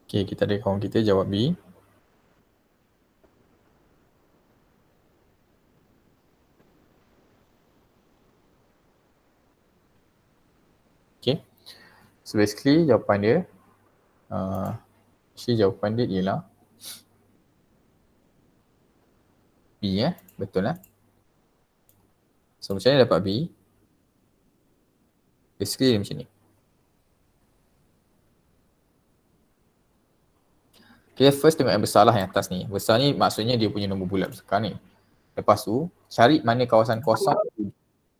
Okay, kita ada kawan kita jawab B. Okay, so basically jawapan dia, jawapan dia ialah B betul lah. So macam mana dapat B? Basically dia macam ni. Okay, first tengok yang besar lah yang atas ni. Besar ni maksudnya dia punya nombor bulat besar ni. Lepas tu, cari mana kawasan kosong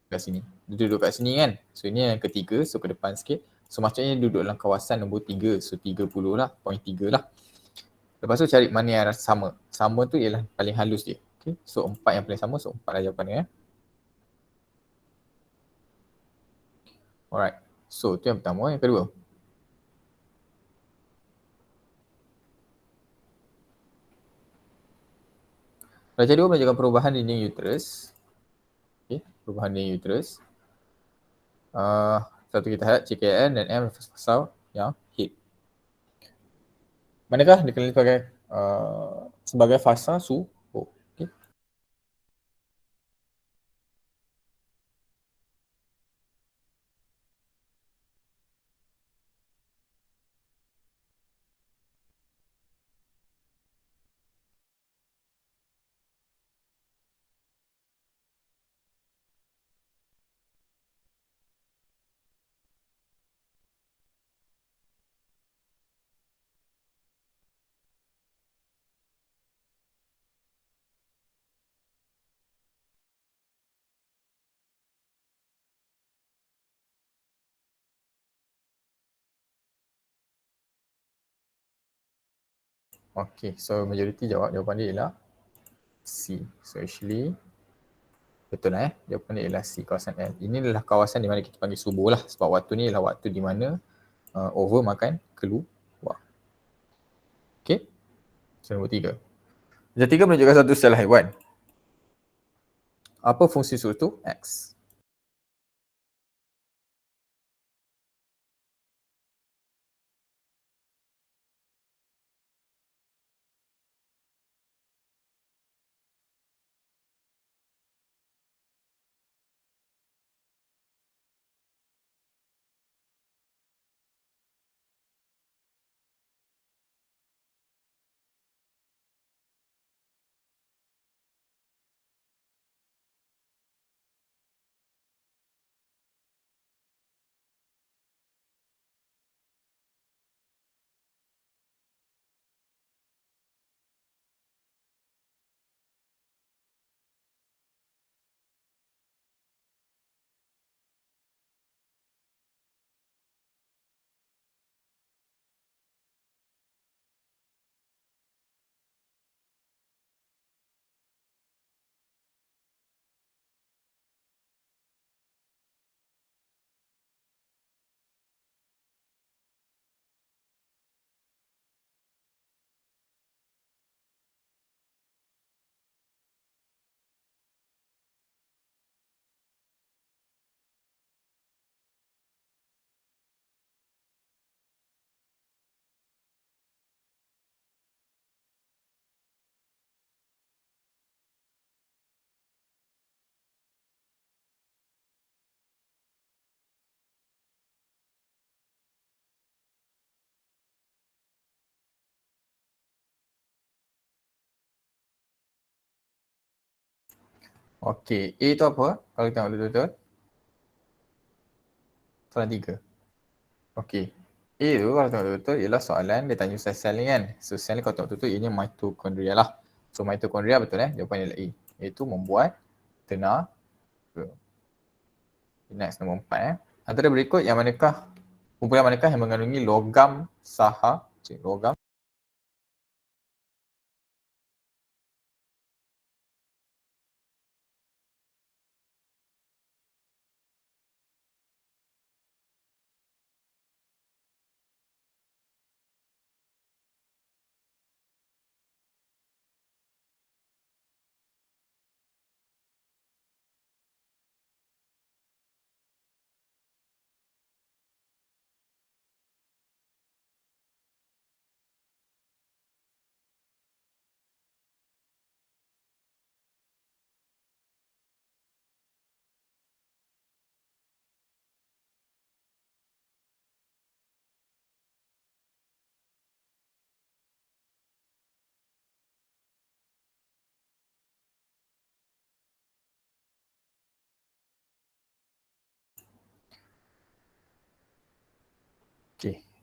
kat sini. Dia duduk kat sini kan. So ini yang ketiga, so ke depan sikit. So maksudnya duduk dalam kawasan nombor 3. So 30 lah, 0.3 lah. Lepas tu cari mana yang sama. Sama tu ialah paling halus dia. Okay. So 4 yang paling sama, so 4 lah jawapannya. Alright. So tu yang pertama. Yang kedua. Darjah 2 menunjukkan perubahan dinding uterus. Okay. Perubahan dinding uterus. Satu kita lihat CKN dan M pasal yang head. Manakah dikenali sebagai fasa suhu? Okay. Okay, so majoriti jawapan dia ialah C. So actually betul lah jawapan dia ialah C, kawasan L. Ini adalah kawasan di mana kita panggil subuh lah, sebab waktu ni adalah waktu di mana over makan keluar. Okay, so nombor 3. Darjah 3 menunjukkan satu sel haiwan. Apa fungsi suhu tu? X. Okay, A tu apa? Kalau kita tengok betul-betul. Soalan 3. Okay. A tu kalau tengok betul-betul ialah soalan dia tanya sel ni kan. So sel ni kalau tengok betul-betul ianya mitokondria lah. So mitokondria betul jawapan ialah A. Iaitu membuat tenaga. Next nombor 4 Antara berikut yang manakah kumpulan manakah yang mengandungi logam saha? Logam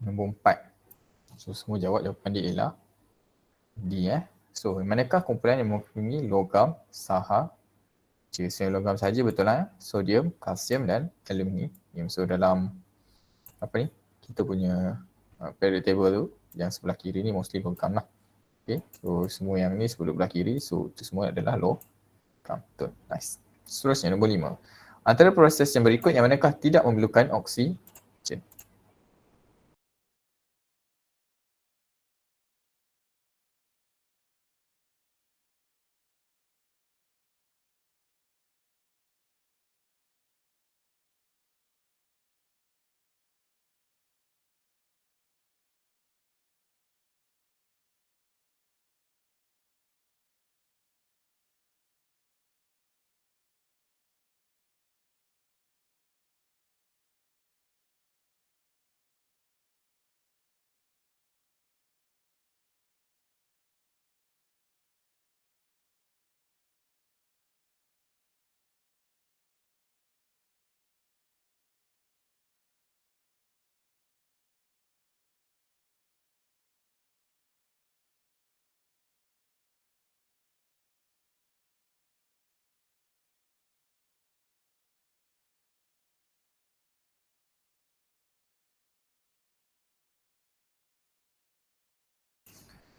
Nombor 4. So semua jawab, jawapan dia ialah D. So manakah kumpulan yang mengandungi logam, Sah, logam saja betul lah. Sodium, kalsium dan aluminium. So dalam apa ni, kita punya periodic table tu, yang sebelah kiri ni mostly logam lah. Okay, so semua yang ni sebelah kiri, so itu semua adalah logam. Betul, nice. Seterusnya nombor 5. Antara proses yang berikut yang manakah tidak memerlukan oksigen?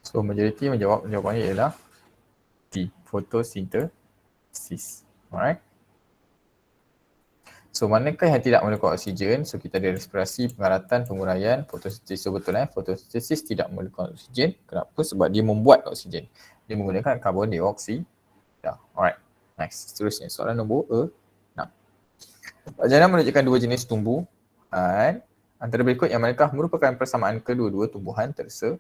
So majoriti menjawab jawapannya ialah D, fotosintesis. Alright. So manakah yang tidak memerlukan oksigen? So kita ada respirasi, pengaratan, penguraian, fotosintesis. So betul fotosintesis tidak memerlukan oksigen. Kenapa? Sebab dia membuat oksigen. Dia menggunakan karbon dioksida. Alright. Nice. Seterusnya soalan nombor 6. Jana menunjukkan dua jenis tumbuhan. Antara berikut yang manakah merupakan persamaan kedua-dua tumbuhan tersebut?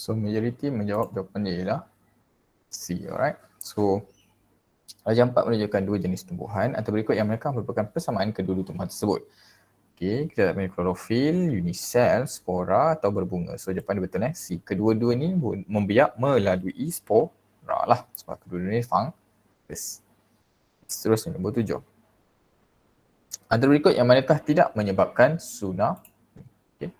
So majoriti menjawab jawapan dia ialah C. Alright. So Raja 4 menunjukkan dua jenis tumbuhan atau berikut yang mereka merupakan persamaan kedua-dua tumbuhan tersebut. Okey, kita dapat klorofil, unisel, spora atau berbunga. So jawapan dia betul C. Kedua-dua ni membiak melalui spora lah. Sebab kedua-dua ni fungus. Seterusnya nombor 7. Antara berikut yang manakah tidak menyebabkan tsunami? Okay.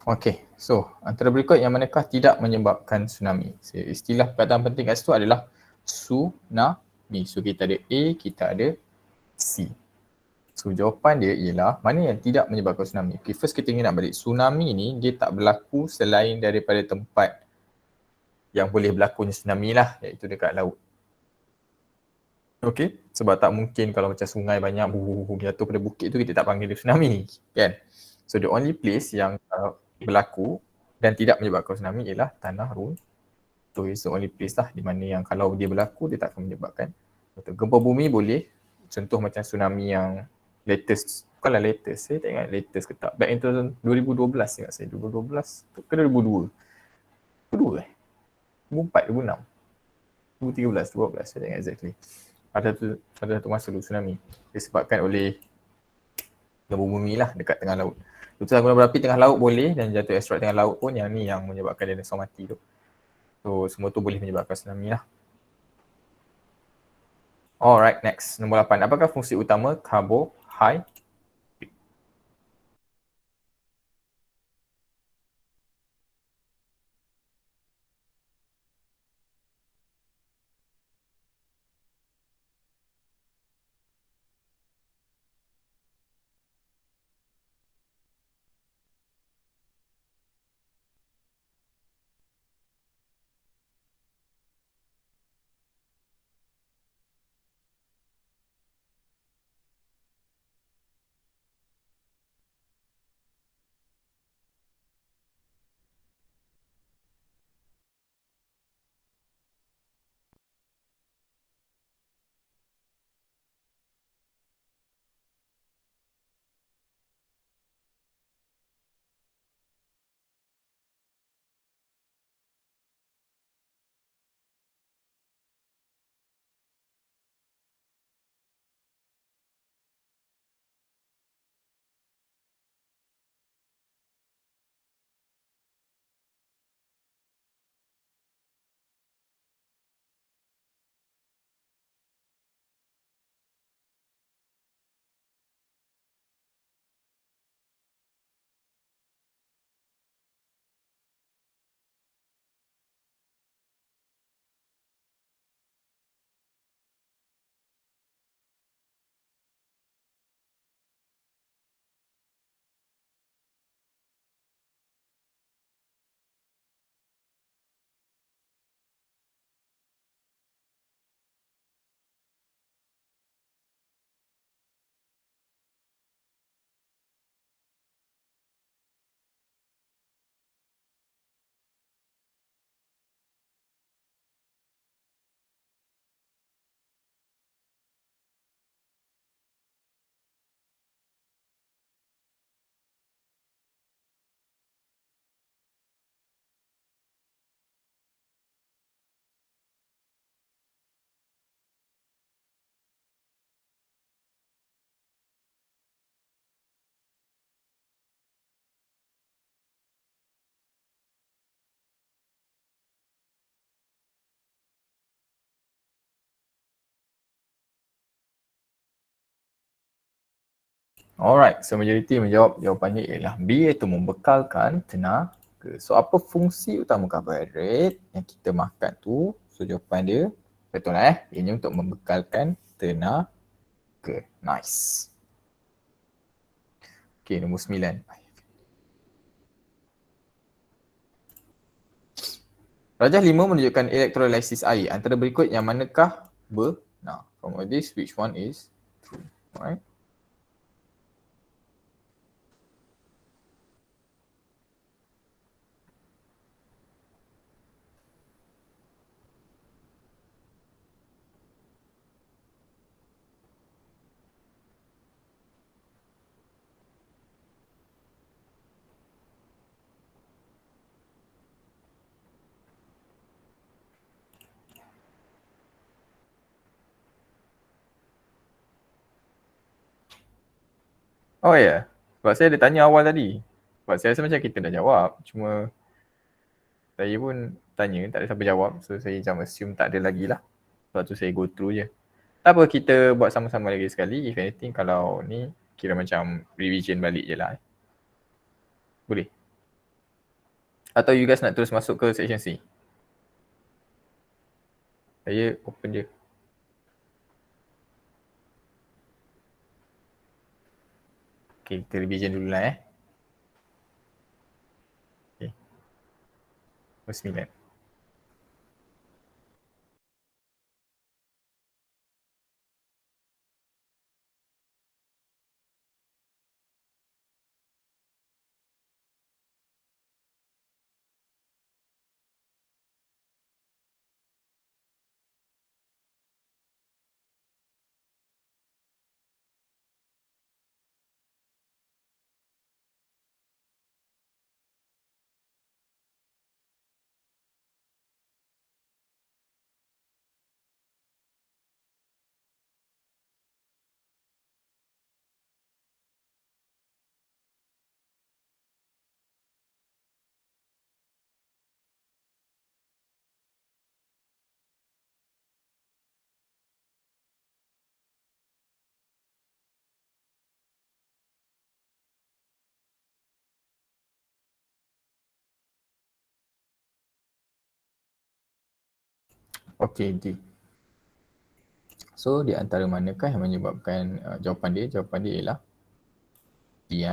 Okay, so antara berikut yang manakah tidak menyebabkan tsunami? Istilah perkataan penting kat situ adalah tsunami. So kita ada A, kita ada C. So jawapan dia ialah mana yang tidak menyebabkan tsunami. Okay, first kita ingat balik. Tsunami ni dia tak berlaku selain daripada tempat yang boleh berlakunya tsunami lah, iaitu dekat laut. Okay, sebab tak mungkin kalau macam sungai banyak jatuh pada bukit tu kita tak panggil dia tsunami, kan? So the only place yang berlaku dan tidak menyebabkan tsunami ialah tanah runtuh. So it's the only place lah di mana yang kalau dia berlaku dia tak akan menyebabkan. Gempa bumi boleh, contoh macam tsunami yang latest, bukanlah latest, saya tak ingat latest ke tak. Back in 2012 ingat saya, 2012 ke 2002? 2002 2004, 2006, 2013, 2012, saya tak ingat exactly. Pada satu masa dulu tsunami disebabkan oleh gempa bumi lah dekat tengah laut. Letusan gunung berapi tengah laut boleh dan jatuh asteroid tengah laut pun yang ni yang menyebabkan dinosaur mati tu. So semua tu boleh menyebabkan tsunami lah. Alright, next. Nombor 8. Apakah fungsi utama karbohidrat? Alright, so majoriti menjawab jawapannya ialah B, iaitu membekalkan tenaga. So apa fungsi utama karbohidrat yang kita makan tu? So jawapan dia betul lah Ini untuk membekalkan tenaga. Nice. Okay, nombor 9. Rajah 5 menunjukkan elektrolisis air. Antara berikut yang manakah benar? From all this, which one is true? Alright. Oh ya, yeah. Sebab saya ada tanya awal tadi. Sebab saya rasa macam kita dah jawab. Cuma saya pun tanya, tak ada siapa jawab. So saya macam assume tak ada lagi lah. Sebab tu saya go through je. Tak apa, kita buat sama-sama lagi sekali. If anything, kalau ni kira macam revision balik je lah. Boleh? Atau you guys nak terus masuk ke section C? Saya open je. Okay, kita revision dulu lah Okay. Nombor 9. Okay, D. So, di antara manakah yang menyebabkan jawapan dia? Jawapan dia ialah D.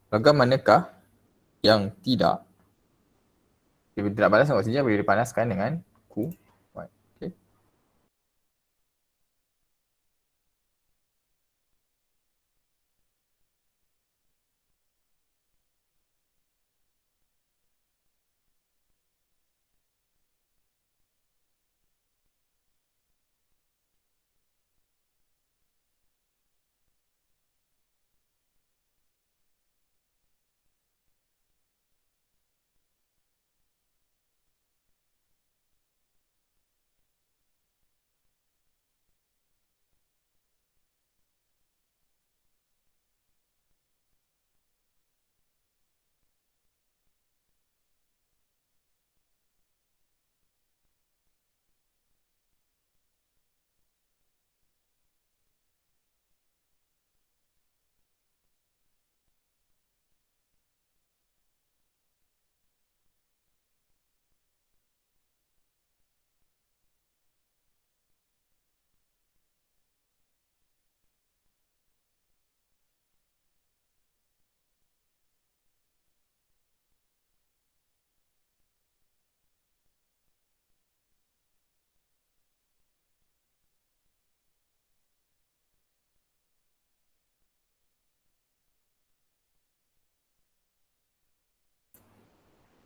Logam manakah yang tidak dia tidak panas dengan oksigen boleh dipanaskan dengan Q.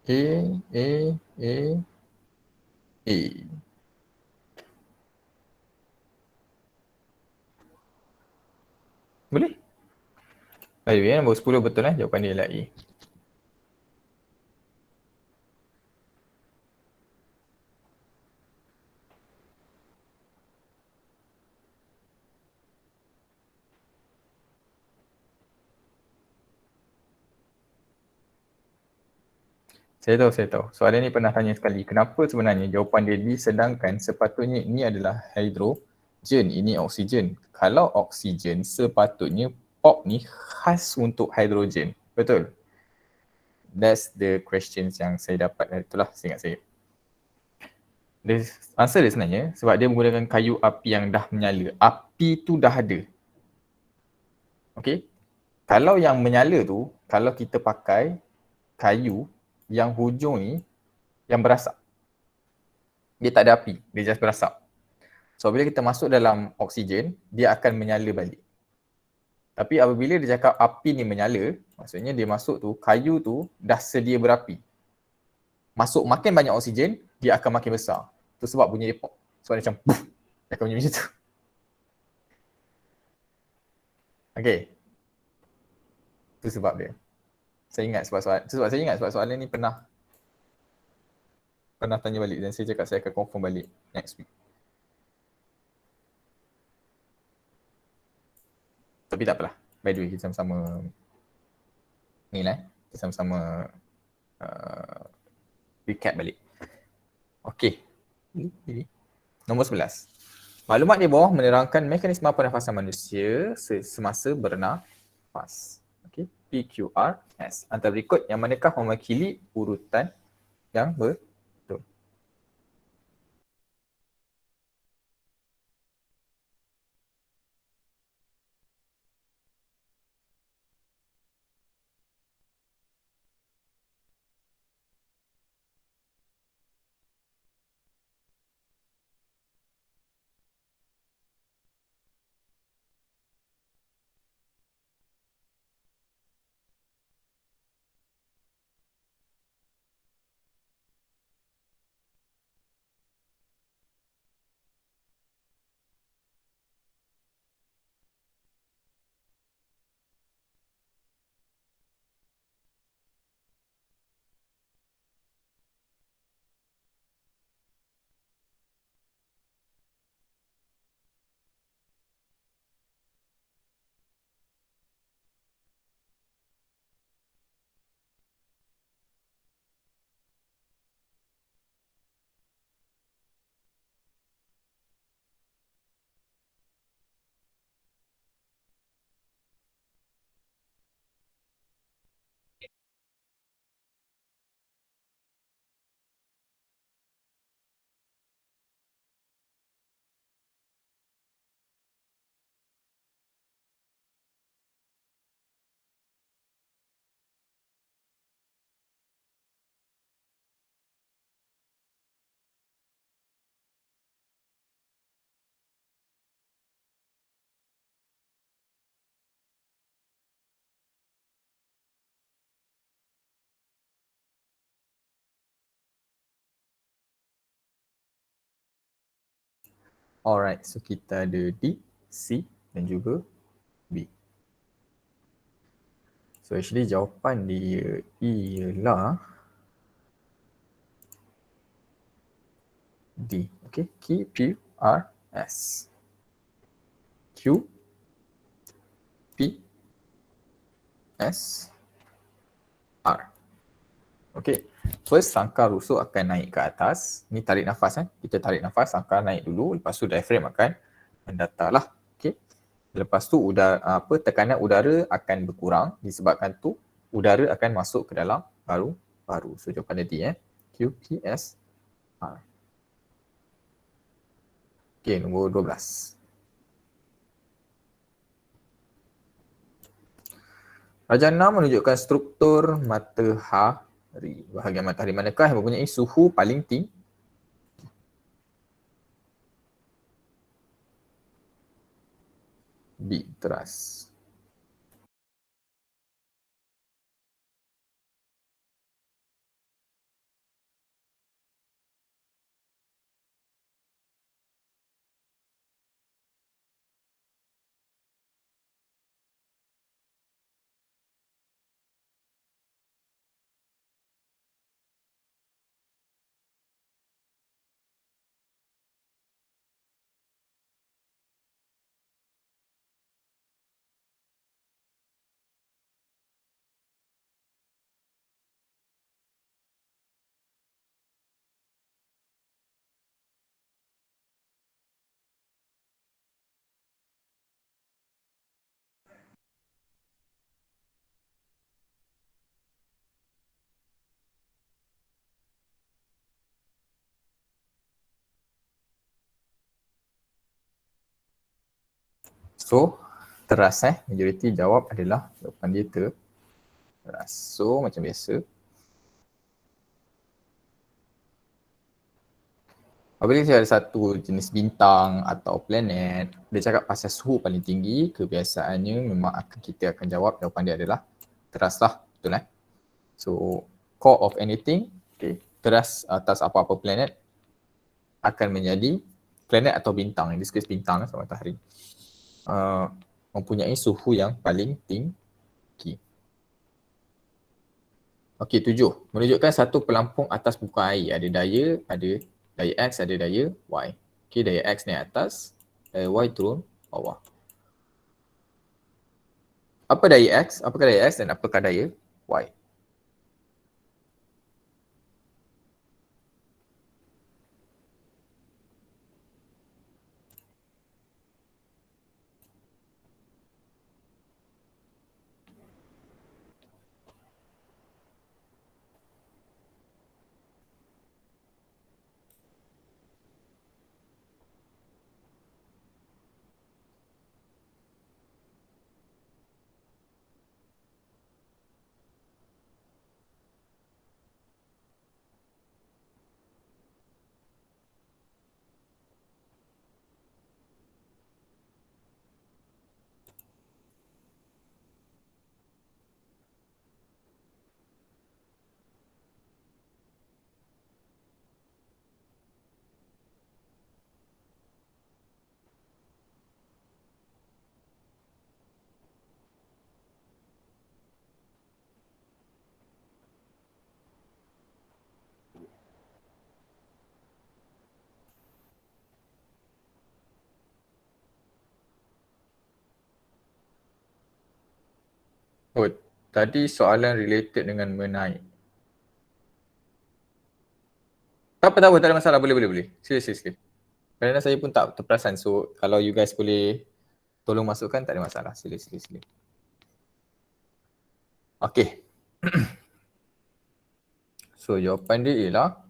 Okay. A. Boleh? By the way, nombor 10 betul jawapan dia ialah A. Saya tahu. Soalan ni pernah tanya sekali. Kenapa sebenarnya jawapan dia D sedangkan sepatutnya ini adalah hidrogen, ini oksigen. Kalau oksigen sepatutnya POP ni khas untuk hidrogen. Betul? That's the questions yang saya dapat dari itulah seingat saya. The answer dia sebenarnya sebab dia menggunakan kayu api yang dah menyala. Api tu dah ada. Okay? Kalau yang menyala tu, kalau kita pakai kayu yang hujung ni yang berasap. Dia tak ada api, dia just berasap. So bila kita masuk dalam oksigen, dia akan menyala balik. Tapi apabila dia cakap api ni menyala, maksudnya dia masuk tu, kayu tu dah sedia berapi. Masuk makin banyak oksigen, dia akan makin besar. Itu sebab bunyi dia pop. Sebab dia macam puff, dia akan bunyi macam tu. Okay. Itu sebab dia. Saya ingat sebab saya ingat soalan ni pernah tanya balik dan saya cakap saya akan confirm balik next week. Tapi tak apalah. By the way, kita sama-sama ni lah. Kita sama-sama recap balik. Okay. Nombor 11. Maklumat di bawah menerangkan mekanisme pernafasan manusia semasa bernafas. Okey, PQRS. Antara berikut yang manakah mewakili urutan yang betul? Alright, so kita ada D, C dan juga B. So actually jawapan dia ialah D. Okay, Q, P, R, S. Q, P, S, R. Okay, first rangka rusuk akan naik ke atas. Ni tarik nafas kita tarik nafas, rangka naik dulu, lepas tu diaphragm akan mendatar lah. Okay, lepas tu tekanan udara akan berkurang, disebabkan tu udara akan masuk ke dalam paru-paru. So jawapan dia D Q, P, S, R. Okay, nombor 12. Rajana menunjukkan struktur matahari. Bahagian matahari manakah yang mempunyai suhu paling tinggi? B, teras. So, teras majoriti jawab adalah jawapan dia teras. So, macam biasa. Apabila ada satu jenis bintang atau planet, dia cakap pasal suhu paling tinggi, kebiasaannya memang kita akan jawab jawapan dia adalah teras lah. Betul So, core of anything, okay, teras atas apa-apa planet akan menjadi planet atau bintang, in this case bintang sama matahari, mempunyai suhu yang paling tinggi. Okey, 7. Menunjukkan satu pelampung atas muka air. Ada daya X, ada daya Y. Okey, daya X naik atas, daya Y turun bawah. Apa daya X? Apakah daya X dan apakah daya Y? Oh, tadi soalan related dengan menaik. Tak apa, tak ada masalah. Boleh. Sila. Kerana saya pun tak terperasan. So, kalau you guys boleh tolong masukkan, tak ada masalah. Sila. Okay. So, jawapan dia ialah,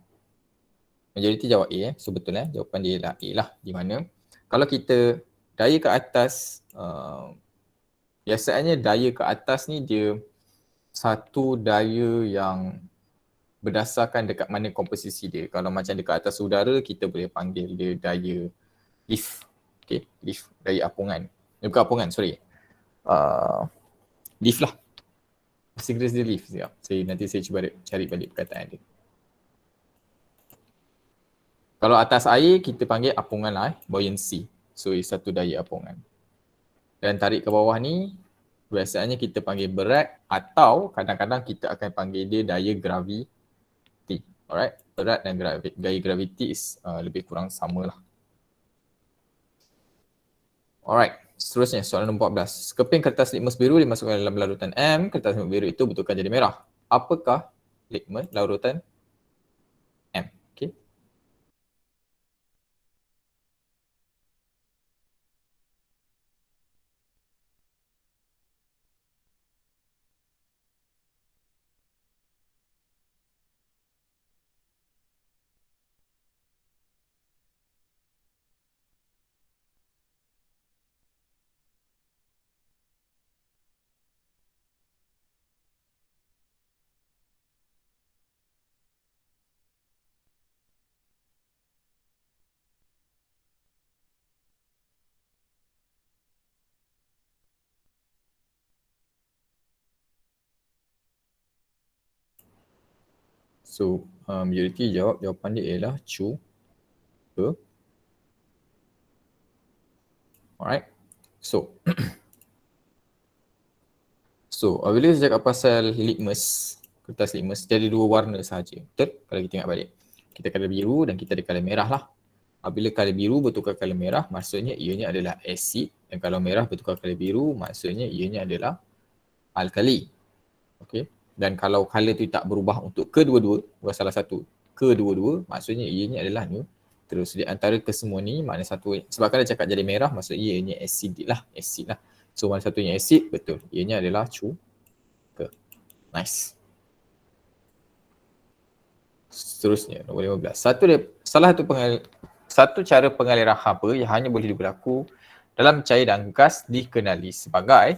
majoriti jawab A. So, betul jawapan dia ialah A lah. Di mana, kalau kita daya ke atas, biasanya daya ke atas ni dia satu daya yang berdasarkan dekat mana komposisi dia. Kalau macam dekat atas udara, kita boleh panggil dia daya lift. Okay, lift, daya apungan. Bukan apungan, sorry. Lift lah. Bahasa Inggeris dia lift. Nanti saya cuba cari balik perkataan dia. Kalau atas air, kita panggil apungan lah, buoyancy. So, satu daya apungan. Dan tarik ke bawah ni, biasanya kita panggil berat atau kadang-kadang kita akan panggil dia daya graviti. Alright, berat dan gaya graviti is lebih kurang sama lah. Alright, seterusnya soalan nombor 14. Sekeping kertas litmus biru dimasukkan dalam larutan M, kertas litmus biru itu betulkan jadi merah. Apakah litmus larutan M? Okay. So, majoriti jawapan dia ialah cuba. Alright. So, bila saya cakap pasal litmus, kertas litmus, dia ada dua warna sahaja. Betul? Kalau kita ingat balik. Kita color biru dan kita ada color merah lah. Apabila color biru bertukar color merah, maksudnya ianya adalah asid. Dan kalau merah bertukar color biru, maksudnya ianya adalah alkali. Okay. Dan kalau color tu tak berubah untuk kedua-dua, bukan salah satu, kedua-dua, maksudnya ianya adalah neutral. Di antara kesemua ni, mana satu, sebab kalau cakap jadi merah, maksudnya ianya asid lah. So, mana satunya asid, betul. Ianya adalah cuka. Nice. Seterusnya, nombor 15. Satu cara pengaliran haba yang hanya boleh berlaku dalam cair dan gas dikenali sebagai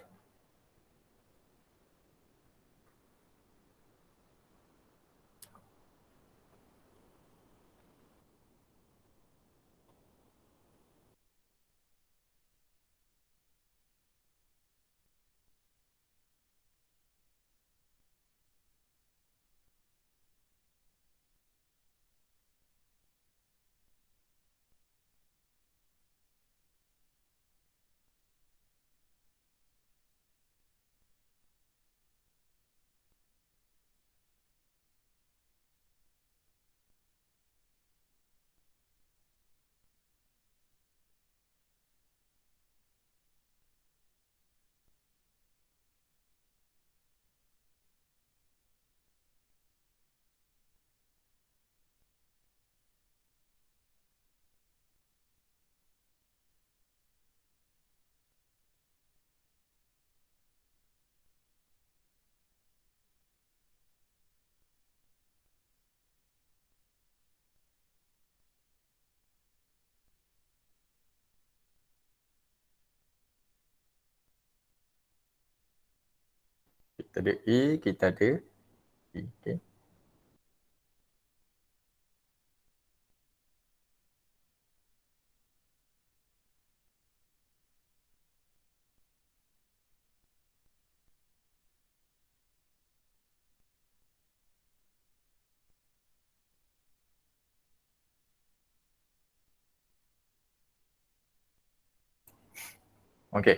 kita ada A, kita ada B. Okay. Okay.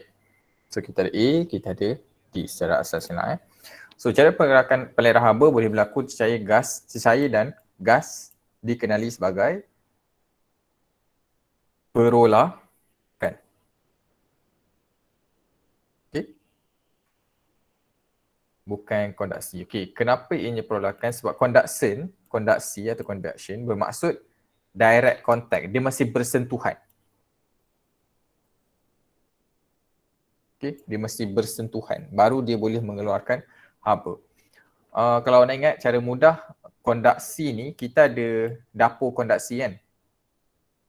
So, kita ada A, kita ada D secara asasnya lah. So, cara pergerakan pengaliran haba boleh berlaku cecair dan gas dikenali sebagai perolahan. Okay. bukan kondaksi. Okey, kenapa ianya perolakan? Sebab kondaksi atau convection bermaksud direct contact. Dia masih bersentuhan. Okey, dia mesti bersentuhan. Baru dia boleh mengeluarkan haba. Kalau nak ingat cara mudah kondaksi ni, kita ada dapur kondaksi kan.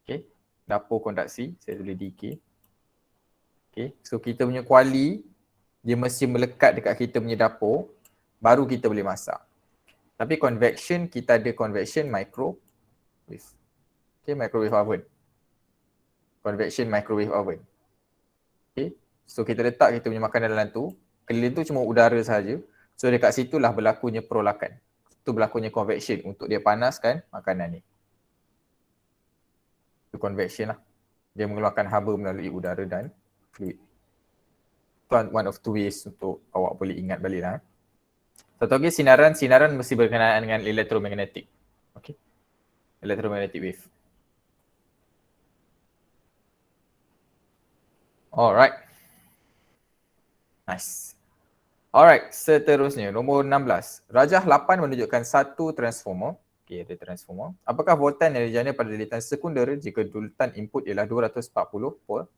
Okey, dapur kondaksi, saya tulis DK. Okey, so kita punya kuali, dia mesti melekat dekat kita punya dapur, baru kita boleh masak. Tapi convection, kita ada convection microwave. Okey, microwave oven. Convection microwave oven. Okay. So kita letak kita punya makanan dalam tu, keliling tu cuma udara saja. So dekat situlah berlakunya perolakan. Itu berlakunya convection untuk dia panaskan makanan ni. Itu convection lah. Dia mengeluarkan haba melalui udara dan fluid. Itu one of two ways untuk awak boleh ingat balik lah. Satu lagi sinaran mesti berkenaan dengan elektromagnetik. Okay. Electromagnetic wave. Alright. Nice. Alright, seterusnya nombor 16. Rajah 8 menunjukkan satu transformer. Okey, ada transformer. Apakah voltan yang dijana pada lilitan sekunder jika dulutan input ialah 240 voltan?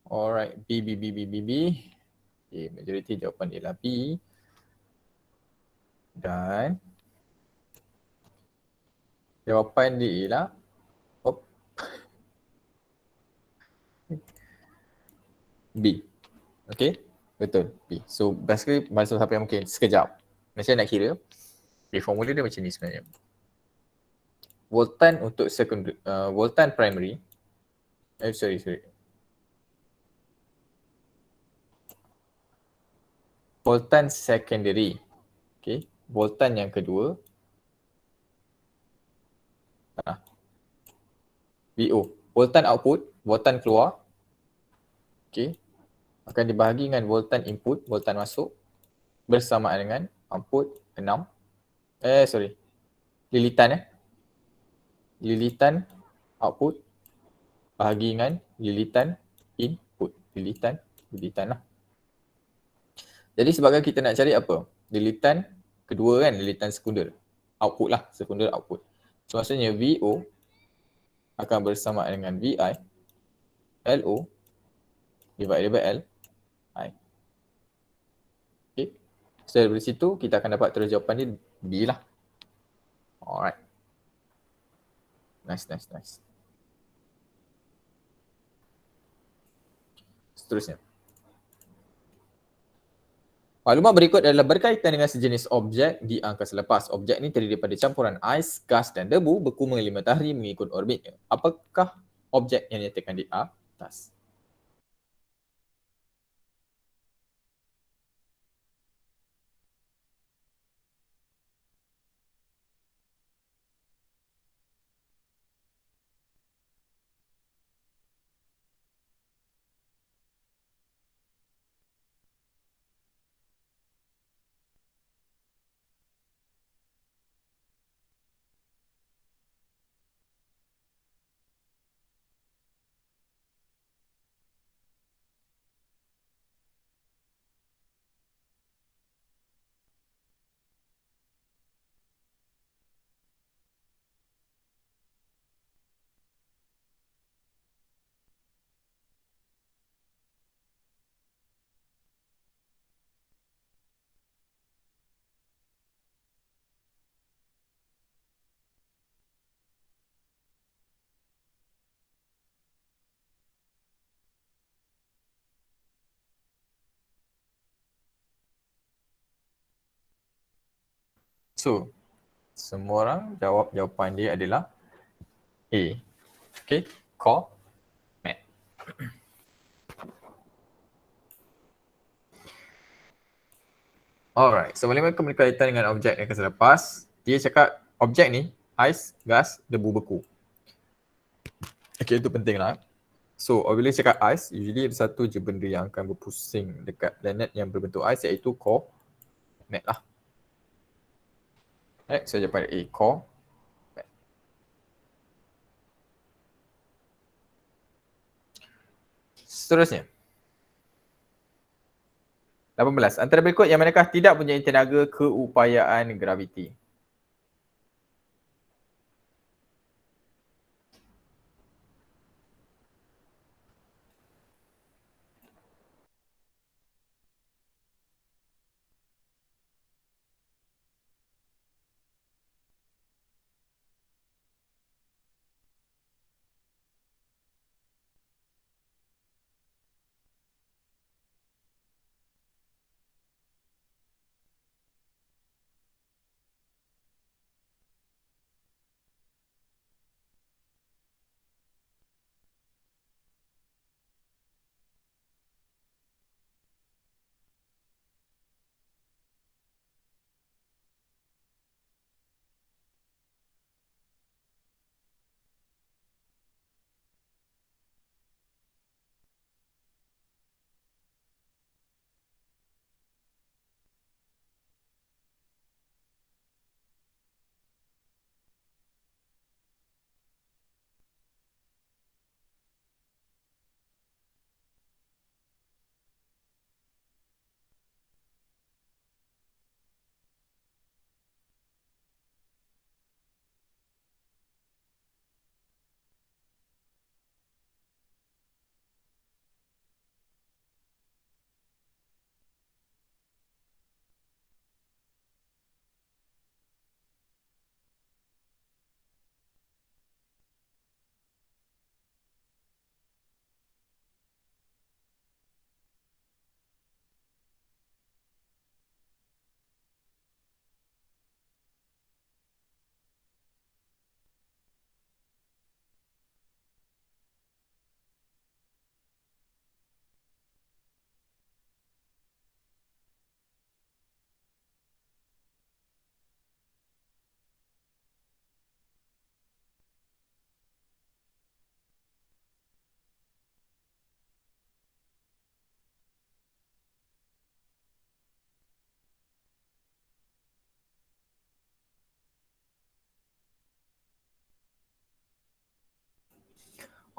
Alright, B. Okay, majoriti jawapan ialah B. Dan jawapan dia ialah B. Okay, betul B. So basically masa siapa yang mungkin sekejap. Macam nak kira, formula dia macam ni sebenarnya. Voltan untuk secondary, voltan primary, sorry. Voltan secondary. Okay, voltan yang kedua. VO. Voltan output, voltan keluar. Okay, akan dibahagi dengan voltan input, voltan masuk bersamaan dengan output 6. Lilitan lilitan output bahagi dengan lilitan input. Lilitan lah. Jadi sebabkan kita nak cari apa? Lilitan kedua kan, lilitan sekunder. Output lah, sekunder output. So maksudnya VO akan bersamaan dengan VI LO divided by L I. Okay. So dari situ kita akan dapat terus jawapan dia B lah. Alright. Nice. Seterusnya. Maklumat berikut adalah berkaitan dengan sejenis objek di angkasa lepas. Objek ini terdiri daripada campuran ais, gas dan debu berkumpul mengelilingi matahari mengikut orbitnya. Apakah objek yang dinyatakan di atas? So, semua orang jawab jawapan dia adalah A. Okay, core math. Alright, so bagaimana berkaitan dengan objek yang akan selepas? Dia cakap objek ni, ais, gas, debu beku. Okay, itu penting lah. So, bila cakap ais, usually ada satu je benda yang akan berpusing dekat planet yang berbentuk ais, iaitu core math lah. Alright, so jawapan A, core math. Seterusnya. 18. Antara berikut yang manakah tidak mempunyai tenaga keupayaan graviti?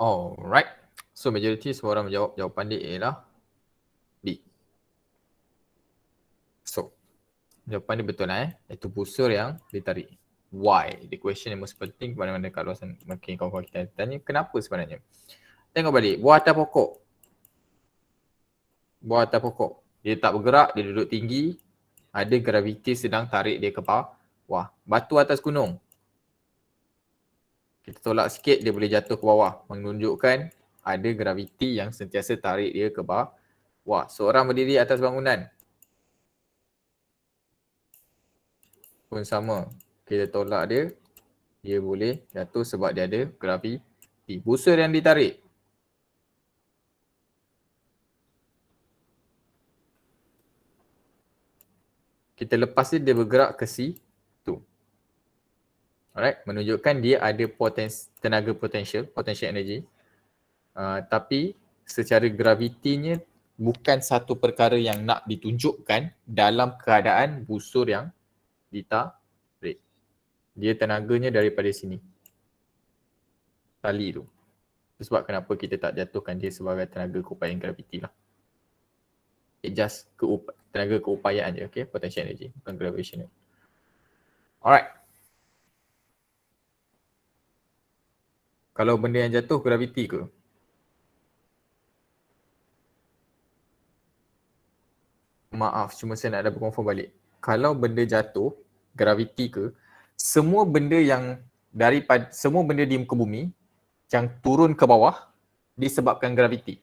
Alright. So majority semua orang menjawab jawapan dia ialah B. So, jawapan dia betul lah iaitu busur yang ditarik. Why? The question yang most penting mana-mana kalau makin kawan-kawan kita tanya kenapa sebenarnya. Tengok balik, buah atas pokok. Buah atas pokok. Dia tak bergerak, dia duduk tinggi. Ada graviti sedang tarik dia ke bawah. Wah, batu atas gunung. Kita tolak sikit, dia boleh jatuh ke bawah. Menunjukkan ada graviti yang sentiasa tarik dia ke bawah. Wah, seorang berdiri atas bangunan. Pun sama. Kita tolak dia, dia boleh jatuh sebab dia ada graviti. Busur yang ditarik. Kita lepas dia bergerak ke situ. Alright, menunjukkan dia ada tenaga potential energy. Tapi secara gravitinya bukan satu perkara yang nak ditunjukkan dalam keadaan busur yang ditarik. Dia tenaganya daripada sini. Tali tu. Sebab kenapa kita tak jatuhkan dia sebagai tenaga keupayaan graviti lah. It just tenaga keupayaan je, okay? Potential energy, bukan gravitational. Alright. Kalau benda yang jatuh graviti ke? Maaf, cuma saya nak double confirm balik. Kalau benda jatuh, graviti ke, semua benda di muka bumi yang turun ke bawah disebabkan graviti.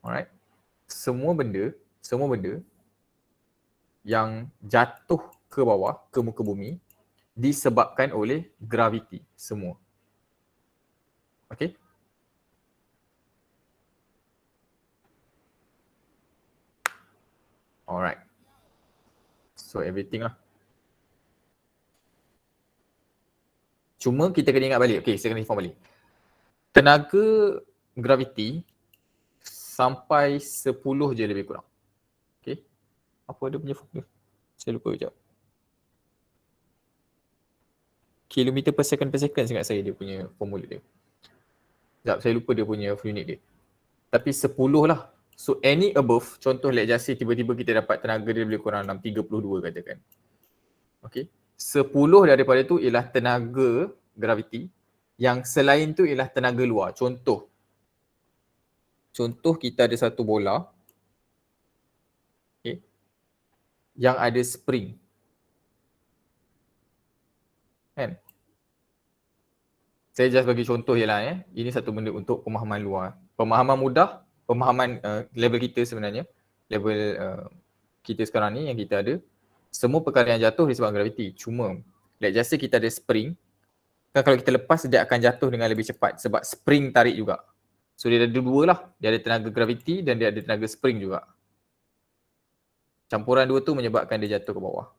Alright. Semua benda yang jatuh ke bawah, ke muka bumi disebabkan oleh graviti semua. Okay? Alright. So everything lah. Cuma kita kena ingat balik. Okay, saya kena inform balik. Tenaga graviti sampai 10 je lebih kurang. Okay. Apa dia punya formula? Saya lupa sekejap. Kilometer per second seingat saya dia punya formula dia. Sekejap, saya lupa dia punya unit dia. Tapi 10 lah. So any above, contoh let's just say tiba-tiba kita dapat tenaga dia lebih kurang 632 katakan. Okay. 10 daripada tu ialah tenaga graviti. Yang selain tu ialah tenaga luar. Contoh kita ada satu bola. Okay. Yang ada spring. Kan? Saya just bagi contoh je lah. Ini satu benda untuk pemahaman luar. Pemahaman mudah, pemahaman level kita sebenarnya. Level kita sekarang ni yang kita ada. Semua perkara yang jatuh disebabkan graviti. Cuma, let's just say kita ada spring. Kan kalau kita lepas, dia akan jatuh dengan lebih cepat. Sebab spring tarik juga. So dia ada dua lah. Dia ada tenaga graviti dan dia ada tenaga spring juga. Campuran dua tu menyebabkan dia jatuh ke bawah.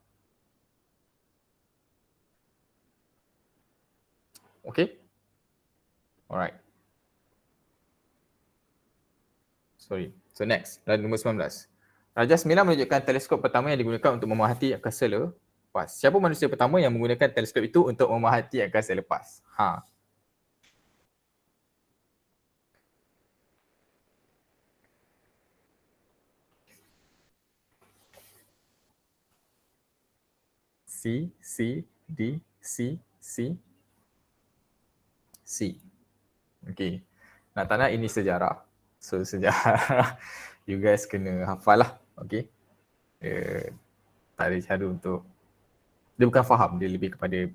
Okay? Alright. Sorry. So next, nombor 19. Raja 9 menunjukkan teleskop pertama yang digunakan untuk memerhati angkasa lepas. Siapa manusia pertama yang menggunakan teleskop itu untuk memerhati angkasa lepas? C, D, C. Okay. Nak tak nak ini sejarah. So sejarah you guys kena hafal lah. Okay. Tak ada cara untuk, dia bukan faham, dia lebih kepada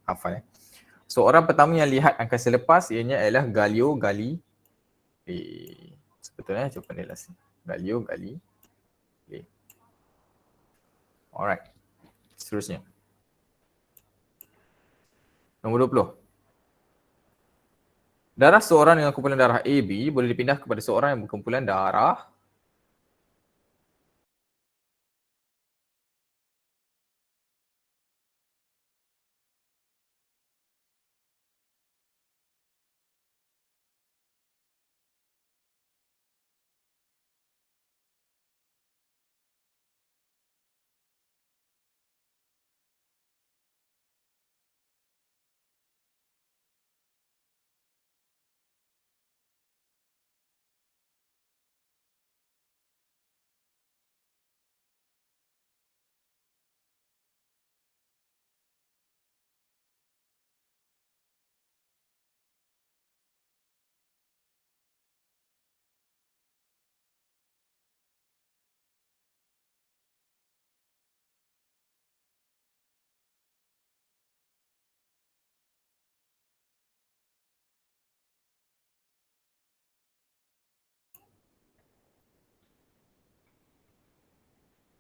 hafal. So orang pertama yang lihat angkasa lepas ianya adalah Galileo Galilei. Sebetulnya cuba pandai lah. Galileo Galilei. Alright. Seterusnya. Nombor 20. Darah seorang dengan kumpulan darah AB boleh dipindah kepada seorang yang berkumpulan darah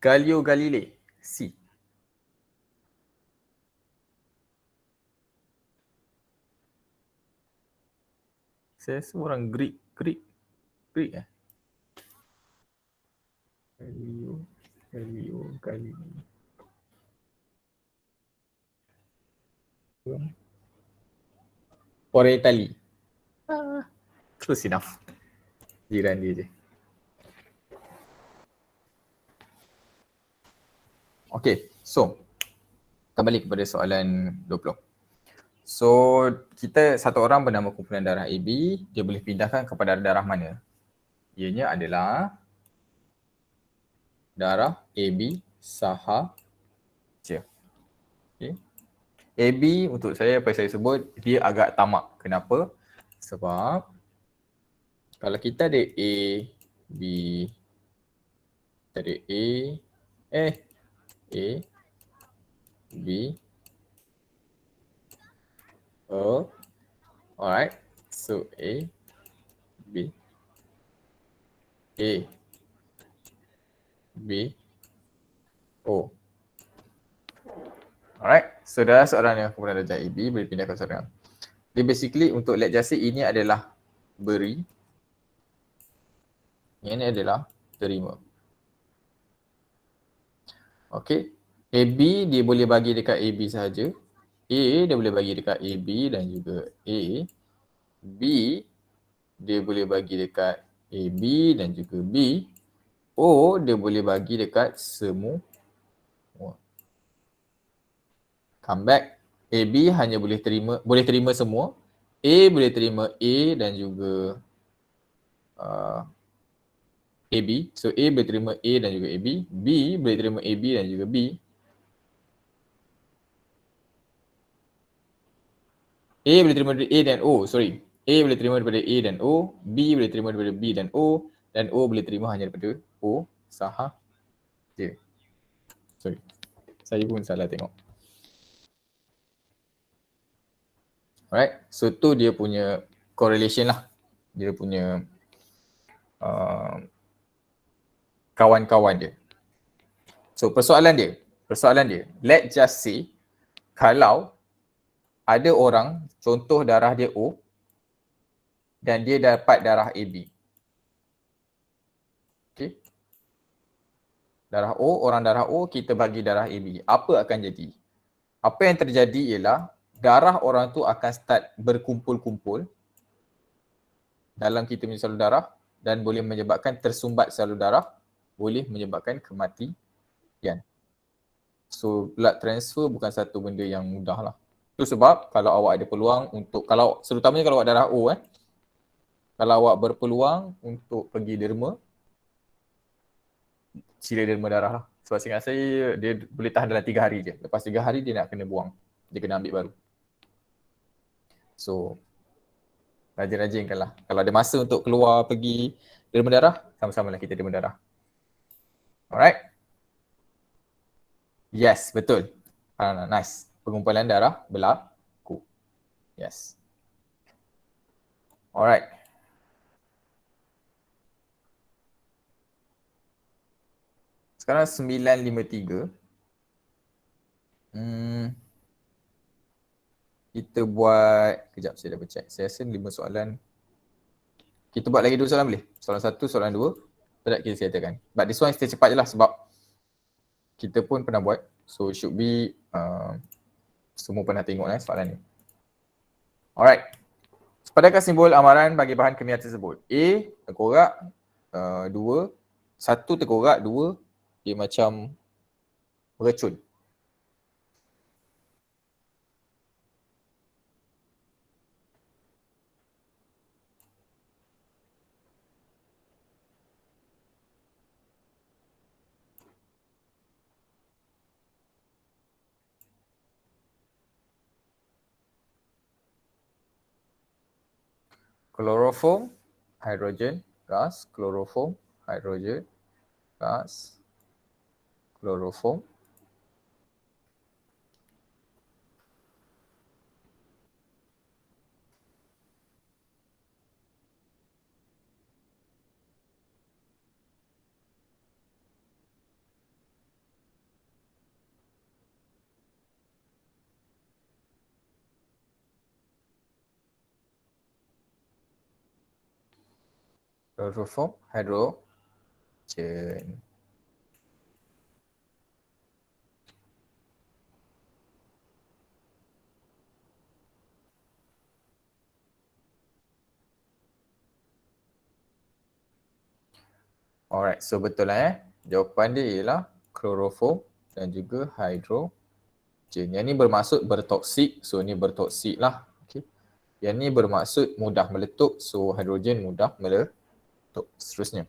Galileo Galilei. C. Saya rasa orang Greek Galileo Galilei. Orang Itali. Close enough. Jiran dia je. Okay, so kembali kepada soalan 20. So, kita satu orang bernama kumpulan darah AB, dia boleh pindahkan kepada darah mana? Ianya adalah darah AB sahaja. Okay. AB untuk saya, apa saya sebut, dia agak tamak. Kenapa? Sebab kalau kita ada A, B, kita ada A, B, O. Alright. So A, B, A, B, O. Alright, so dah soalan yang kemudian darjah AB, boleh pindah ke soalan. Jadi basically untuk let just say ini adalah beri, ini adalah terima. Okay, AB dia boleh bagi dekat AB sahaja, A dia boleh bagi dekat AB dan juga A, B dia boleh bagi dekat AB dan juga B, O dia boleh bagi dekat semua. Come back, AB hanya boleh terima semua, A boleh terima A dan juga AB. So A boleh terima A dan juga AB, B boleh terima AB dan juga B. A boleh terima daripada A dan O, sorry. A boleh terima daripada A dan O, B boleh terima daripada B dan O, dan O boleh terima hanya daripada O sahaja. Sorry, saya pun salah tengok. Alright, so tu dia punya correlation lah. Dia punya kawan-kawan dia. So persoalan dia, let's just say kalau ada orang, contoh darah dia O dan dia dapat darah AB. Okay. Darah O, orang darah O, kita bagi darah AB. Apa akan jadi? Apa yang terjadi ialah darah orang tu akan start berkumpul-kumpul dalam kita punya salur darah dan boleh menyebabkan tersumbat salur darah, boleh menyebabkan kematian. So blood transfer bukan satu benda yang mudah lah. Itu sebab kalau awak ada peluang untuk, kalau terutamanya kalau awak darah O kalau awak berpeluang untuk pergi derma, sila derma darah lah. Sebab seingat saya dia boleh tahan dalam 3 hari je. Lepas 3 hari dia nak kena buang. Dia kena ambil baru. So rajin-rajinkan lah. Kalau ada masa untuk keluar pergi derma darah, sama-sama lah kita derma darah. Alright. Yes, betul. Nice. Pengumpulan darah berlaku. Yes. Alright. Sekarang 9.53. Kita buat, kejap saya double check. Saya rasa 5 soalan. Kita buat lagi 2 soalan boleh? Soalan 1, soalan 2. Tidak kita settlekan. But this one kita cepat je lah sebab kita pun pernah buat. So it should be, semua pernah tengok soalan ni. Alright. Padakah simbol amaran bagi bahan kimia tersebut? A, tengkorak. 2, 1 tengkorak, 2 dia macam beracun. Chloroform, hydrogen, gas, chloroform, hydrogen, gas, chloroform. Chloroform, hydrogen. Alright, so betul lah jawapan dia ialah chloroform dan juga hydrogen. Yang ni bermaksud bertoksik, so ni bertoksik lah. Okay. Yang ni bermaksud mudah meletup, so hidrogen mudah meletup. Seterusnya.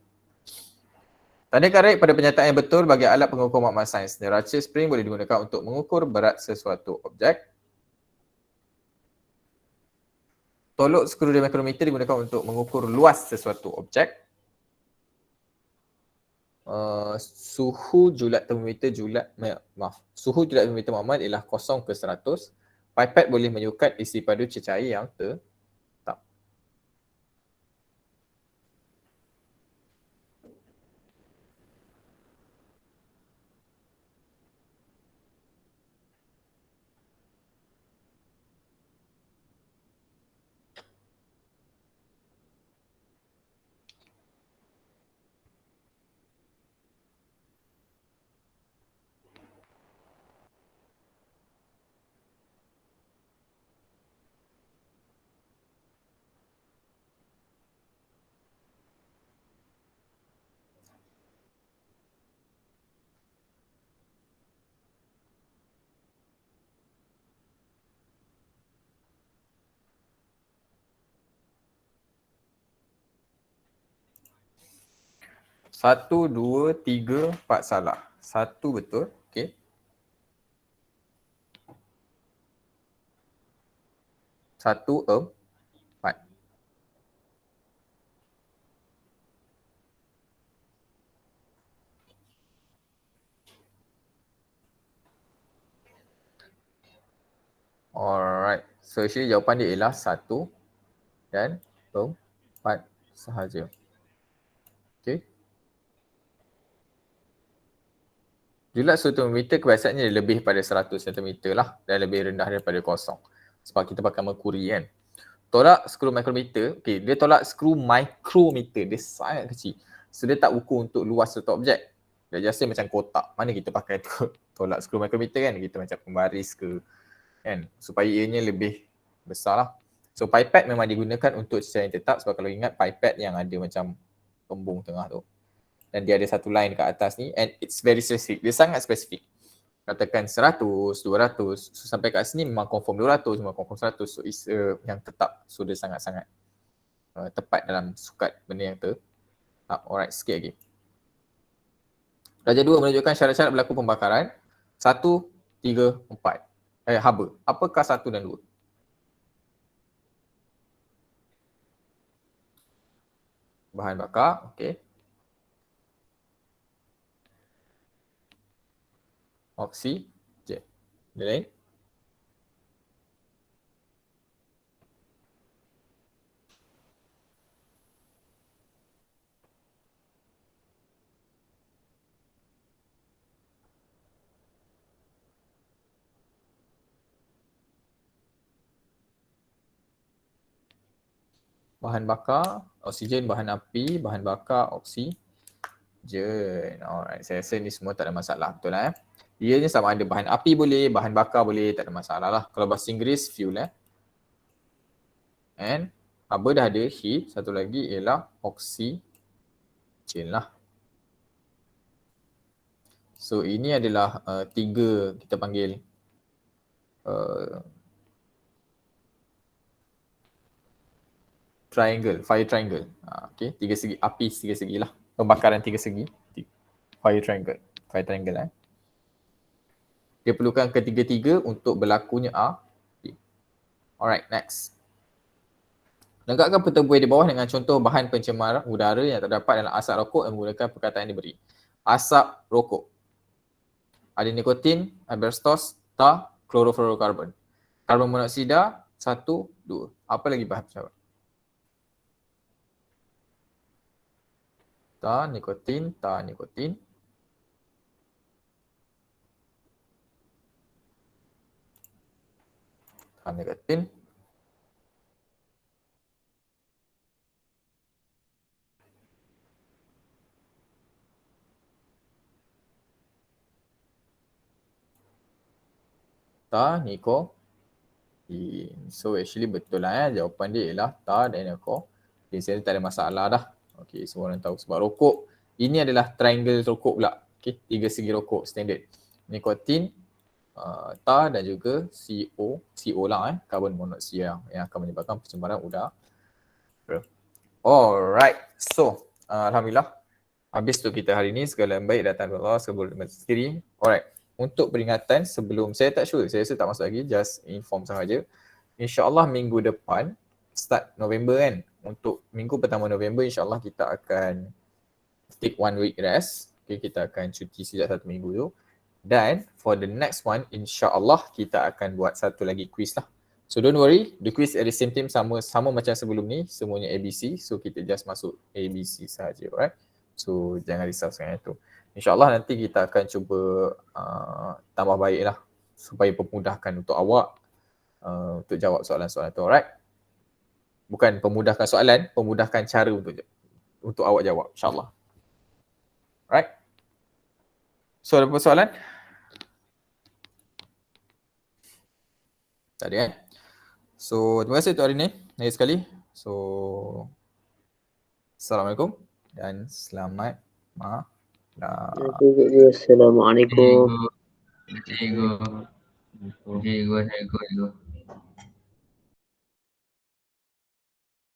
Tanda korek pada pernyataan yang betul bagi alat pengukur maklumat sains. Neraca spring boleh digunakan untuk mengukur berat sesuatu objek. Tolok skru dan mikrometer digunakan untuk mengukur luas sesuatu objek. Suhu julat termometer suhu julat termometer maklumat ialah 0 ke 100. Pipet boleh menyukat isi padu cecair yang tetap. 1, 2, 3, 4 salah. 1 betul. Okay. Satu, 4. Alright. So actually jawapan dia ialah 1 dan 4 sahaja. Okay. Julat sultometer kebiasaannya lebih pada 100 cm lah dan lebih rendah daripada kosong. Sebab kita pakai merkuri kan. Tolak skru mikrometer, okay, dia tolak skru mikrometer, dia sangat kecil. So dia tak ukur untuk luas satu objek. Dia just macam kotak. Mana kita pakai tolak skru mikrometer kan, kita macam pembaris ke kan, supaya ianya lebih besar lah. So pipette memang digunakan untuk secara yang tetap, sebab kalau ingat pipette yang ada macam kembung tengah tu. Dan dia ada satu line kat atas ni and it's very specific. Dia sangat spesifik. Katakan 100, 200. So sampai kat sini memang confirm 200, memang confirm 100. So it's yang tetap. So dia sangat-sangat tepat dalam sukat benda yang alright, sikit lagi. Darjah 2 menunjukkan syarat-syarat berlaku pembakaran. 1, 3, 4. Haba. Apakah 1 dan 2? Bahan bakar, okey. Oksigen. Ada lain? Bahan bakar, oksigen, bahan api, bahan bakar, oksigen. Alright, saya rasa ni semua tak ada masalah, betul lah. Dia ni sama ada bahan api boleh, bahan bakar boleh, tak ada masalah lah. Kalau bahasa Inggeris, fuel And apa dah ada, heat, satu lagi ialah oksigen lah. So ini adalah 3 kita panggil triangle, fire triangle. Okay, 3 segi, api 3 segi lah. Pembakaran 3 segi, fire triangle. Dia perlukan ketiga-tiga untuk berlakunya api. Alright, next. Lengkapkan pertemuan di bawah dengan contoh bahan pencemar udara yang terdapat dalam asap rokok yang menggunakan perkataan yang diberi. Asap rokok. Ada nikotin, asbestos, tar, klorofluorokarbon. Karbon monoksida, 1, 2. Apa lagi bahan pencemar? Tar, nikotin. Tar, nikotin, tar, nikotin. So actually betul lah jawapan dia ialah tar dan nikotin. Okay, saya tak ada masalah dah. Okay, semua orang tahu sebab rokok. Ini adalah triangle rokok pula. Okay, 3 segi rokok standard. Nikotin, tar dan juga CO lah karbon monoksida yang akan menyebabkan pencemaran udara. Alright, so alhamdulillah habis tu kita hari ni. Segala yang baik datang dari Allah, segala yang sendiri. Alright, untuk peringatan sebelum, saya tak sure, saya rasa tak masuk lagi, just inform sahaja. InsyaAllah minggu depan, start November kan, untuk minggu pertama November insyaAllah kita akan take 1 week rest. Okay, kita akan cuti sejak 1 minggu tu. Dan for the next one, insyaAllah kita akan buat satu lagi quiz lah. So don't worry, the quiz at the same time sama macam sebelum ni, semuanya ABC. So kita just masuk ABC sahaja, alright. So jangan risau sangat itu. InsyaAllah nanti kita akan cuba tambah baik lah supaya memudahkan untuk awak untuk jawab soalan-soalan tu, alright. Bukan pemudahkan soalan, pemudahkan cara untuk awak jawab, insyaAllah. Alright. So ada persoalan? Tak ada kan? So terima kasih untuk hari ni, lagi sekali. So Assalamualaikum dan selamat malam. Assalamualaikum. Cikgu.